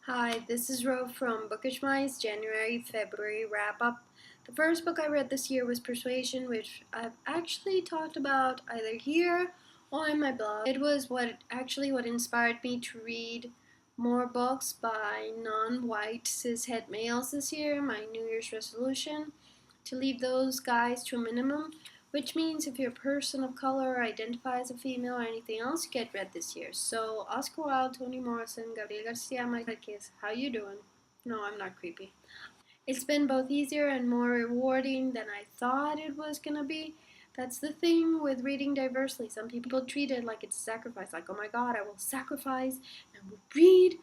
Hi, this is Ro from Bookish Mice January-February wrap-up. The first book I read this year was Persuasion, which I've actually talked about either here or in my blog. It was what inspired me to read more books by non-white cishet males this year, my New Year's resolution, to leave those guys to a minimum, which means if you're a person of color or identify as a female or anything else, you get read this year. So Oscar Wilde, Toni Morrison, Gabriel Garcia Marquez, how you doing? No, I'm not creepy. It's been both easier and more rewarding than I thought it was gonna be. That's the thing with reading diversely. Some people treat it like it's a sacrifice, like, oh my god, I will sacrifice and will read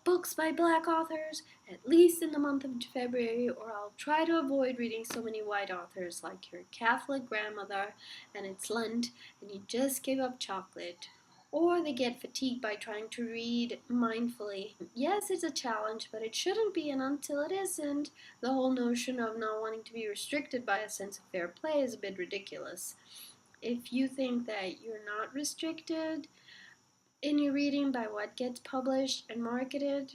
books by black authors, at least in the month of February, or I'll try to avoid reading so many white authors like your Catholic grandmother and it's Lent and you just gave up chocolate. Or they get fatigued by trying to read mindfully. Yes, it's a challenge, but it shouldn't be, and until it isn't, the whole notion of not wanting to be restricted by a sense of fair play is a bit ridiculous. If you think that you're not restricted, in your reading by what gets published and marketed,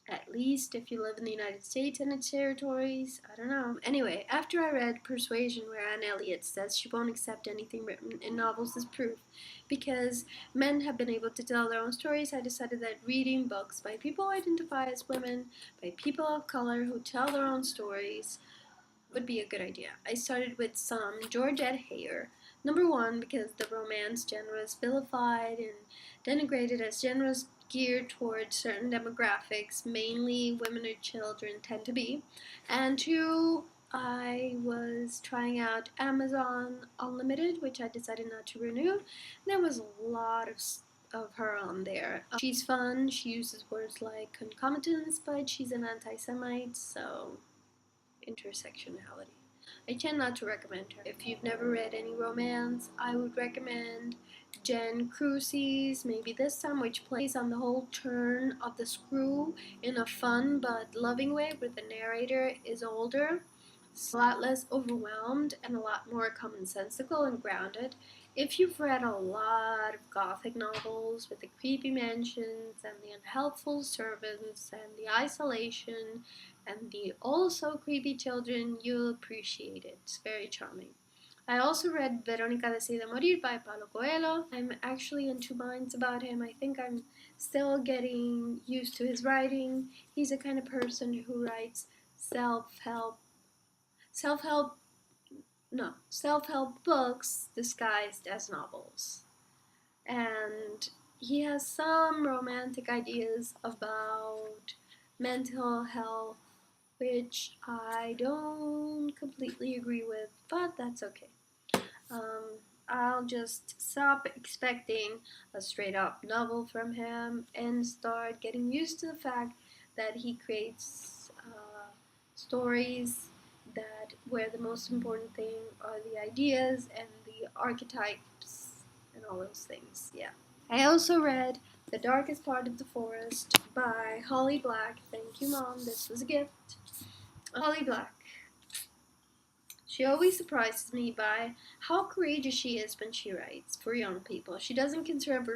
at least if you live in the United States and its territories. I don't know. Anyway, after I read Persuasion, where Anne Elliot says she won't accept anything written in novels as proof because men have been able to tell their own stories, I decided that reading books by people who identify as women, by people of color who tell their own stories, would be a good idea. I started with some Georgette Heyer. Number one, because the romance genre is vilified and denigrated as genres geared towards certain demographics, mainly women or children tend to be. And two, I was trying out Amazon Unlimited, which I decided not to renew. There was a lot of her on there. She's fun, she uses words like concomitants, but she's an anti-Semite, so intersectionality. I tend not to recommend her. If you've never read any romance, I would recommend Jen Crucy's Maybe This Time, which plays on the whole turn of the screw in a fun but loving way, where the narrator is older, a lot less overwhelmed, and a lot more commonsensical and grounded. If you've read a lot of gothic novels with the creepy mansions and the unhelpful servants and the isolation and the also creepy children, you'll appreciate it. It's very charming. I also read Veronika de Morir by Paolo Coelho. I'm actually in two minds about him. I think I'm still getting used to his writing. He's the kind of person who writes self-help self-help self-help books disguised as novels. And he has some romantic ideas about mental health which I don't completely agree with, but that's okay. I'll just stop expecting a straight up novel from him and start getting used to the fact that he creates stories that where the most important thing are the ideas and the archetypes and all those things. Yeah. I also read The Darkest Part of the Forest by Holly Black. Thank you, Mom. This was a gift. Holly Black. She always surprises me by how courageous she is when she writes for young people. She doesn't concern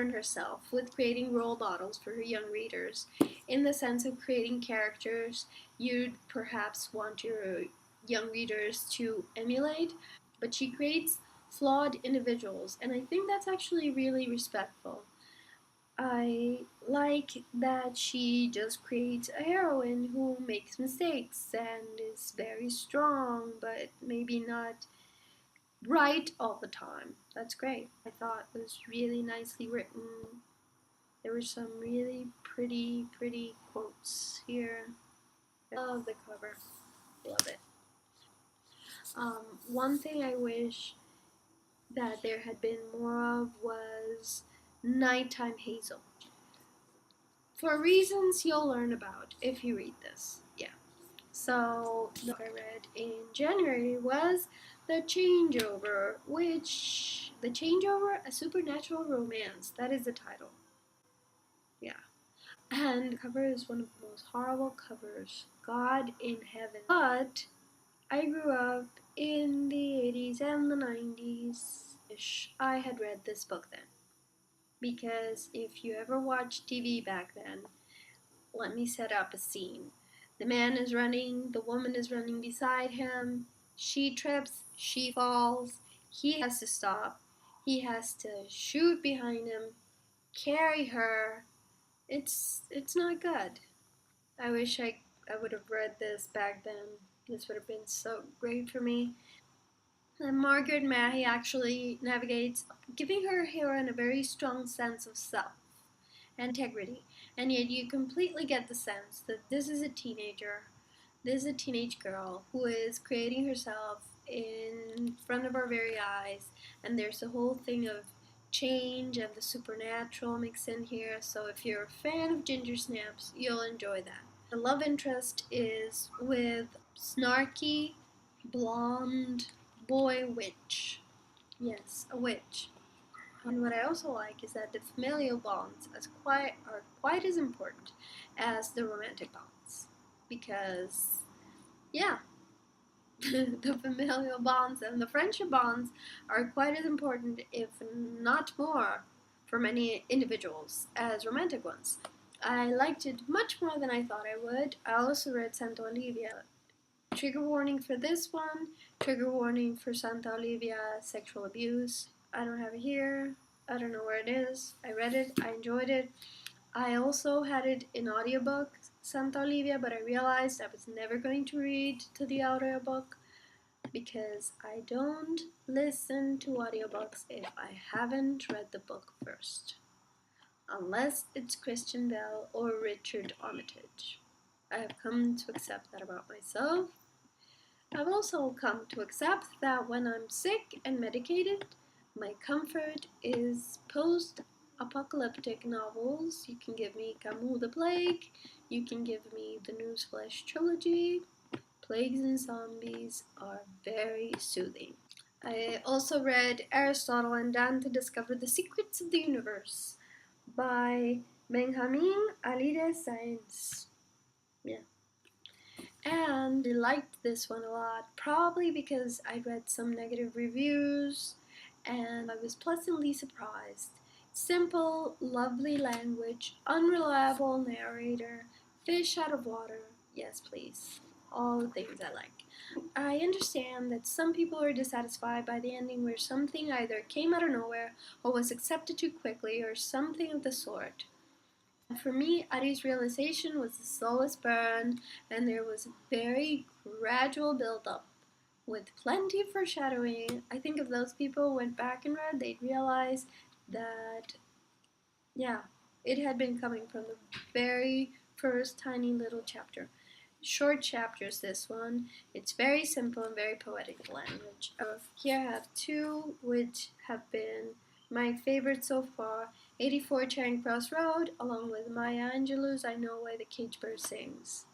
herself with creating role models for her young readers in the sense of creating characters you'd perhaps want your young readers to emulate, but she creates flawed individuals, and I think that's actually really respectful. I like that she just creates a heroine who makes mistakes and is very strong, but maybe not right all the time. That's great. I thought it was really nicely written. There were some really pretty quotes here. I love the cover. Love it. One thing I wish that there had been more of was Nighttime Hazel. For reasons you'll learn about if you read this. Yeah. So, the book I read in January was The Changeover, a Supernatural Romance. That is the title. Yeah. And the cover is one of the most horrible covers. God in Heaven. But I grew up in the 80s and the 90s. I had read this book then. because if you ever watched TV back then, let me set up a scene. The man is running, the woman is running beside him, she trips, she falls, he has to stop, he has to shoot behind him, carry her. It's not good. I wish I would have read this back then. This would have been so great for me. And Margaret Mahy actually navigates, giving her heroine a very strong sense of self and integrity. And yet you completely get the sense that this is a teenager, this is a teenage girl who is creating herself in front of our very eyes, and there's a whole thing of change and the supernatural mixed in here. So if you're a fan of ginger snaps, you'll enjoy that. The love interest is with snarky, blonde boy witch. Yes, a witch. And what I also like is that the familial bonds are quite as important as the romantic bonds. Because, yeah, the familial bonds and the friendship bonds are quite as important, if not more, for many individuals as romantic ones. I liked it much more than I thought I would. I also read Santa Olivia. Trigger warning for this one, trigger warning for Santa Olivia sexual abuse. I don't have it here. I don't know where it is. I read it. I enjoyed it. I also had it in audiobook, Santa Olivia, but I realized I was never going to read to the audiobook because I don't listen to audiobooks if I haven't read the book first. Unless it's Christian Bell or Richard Armitage. I have come to accept that about myself. I've also come to accept that when I'm sick and medicated, my comfort is post-apocalyptic novels. You can give me Camus the Plague, you can give me the Newsflesh trilogy. Plagues and zombies are very soothing. I also read Aristotle and Dante Discovered the Secrets of the Universe by Benjamin Alire Saenz. Yeah. And I liked this one a lot, probably because I read some negative reviews and I was pleasantly surprised. Simple, lovely language, unreliable narrator, fish out of water. Yes, please. All the things I like. I understand that some people are dissatisfied by the ending, where something either came out of nowhere or was accepted too quickly or something of the sort. For me, Ari's realization was a slowest burn, and there was a very gradual build-up with plenty of foreshadowing. I think if those people went back and read, they'd realize that, yeah, it had been coming from the very first tiny little chapter. Short chapters, this one. It's very simple and very poetic language. Here I have two which have been my favorite so far. 84 Charing Cross Road, along with Maya Angelou's I Know Why the Cage Bird Sings.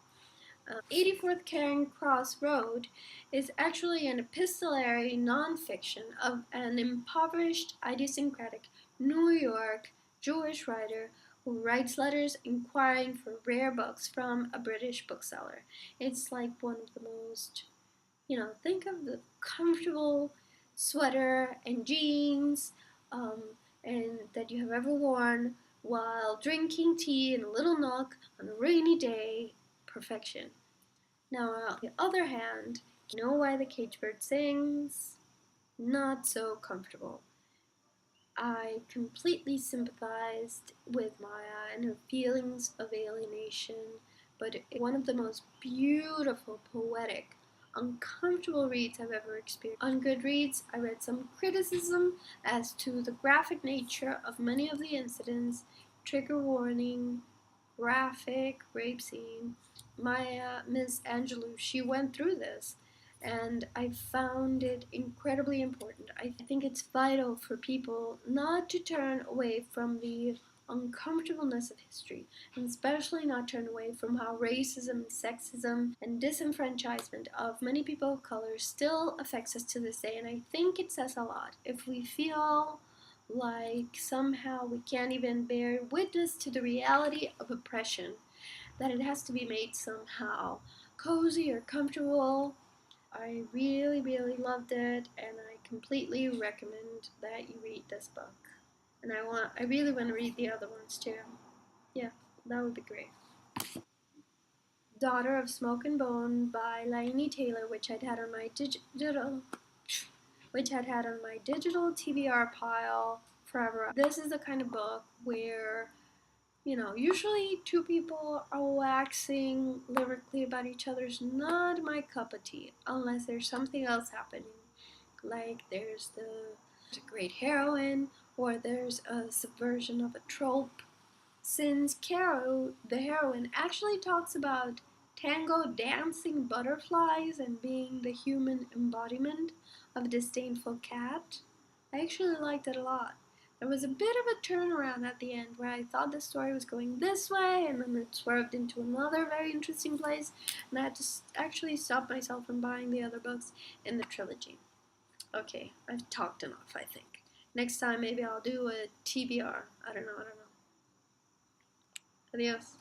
84th Charing Cross Road is actually an epistolary nonfiction of an impoverished, idiosyncratic New York Jewish writer who writes letters inquiring for rare books from a British bookseller. It's like one of the most, think of the comfortable sweater and jeans and that you have ever worn while drinking tea in a little nook on a rainy day. Perfection. Now, on the other hand, you know why the cage bird sings? Not so comfortable. I completely sympathized with Maya and her feelings of alienation, but it's one of the most beautiful, poetic, uncomfortable reads I've ever experienced. On Goodreads, I read some criticism as to the graphic nature of many of the incidents, trigger warning, graphic rape scene. Miss Angelou, she went through this, and I found it incredibly important. I think it's vital for people not to turn away from the uncomfortableness of history, and especially not turn away from how racism, sexism, and disenfranchisement of many people of color still affects us to this day. And I think it says a lot if we feel like somehow we can't even bear witness to the reality of oppression, that it has to be made somehow cozy or comfortable. I really, really loved it, and I completely recommend that you read this book. And I really want to read the other ones too. Yeah, that would be great. Daughter of Smoke and Bone by Laini Taylor, which I'd had on my digital TBR pile forever. This is the kind of book where, usually two people are waxing lyrically about each other's not my cup of tea, unless there's something else happening. Like there's a great heroine, or there's a subversion of a trope. Since Carol, the heroine, actually talks about tango dancing butterflies and being the human embodiment of a disdainful cat, I actually liked it a lot. There was a bit of a turnaround at the end where I thought the story was going this way and then it swerved into another very interesting place, and I had to actually stop myself from buying the other books in the trilogy. Okay, I've talked enough, I think. Next time maybe I'll do a TBR. I don't know. Adios.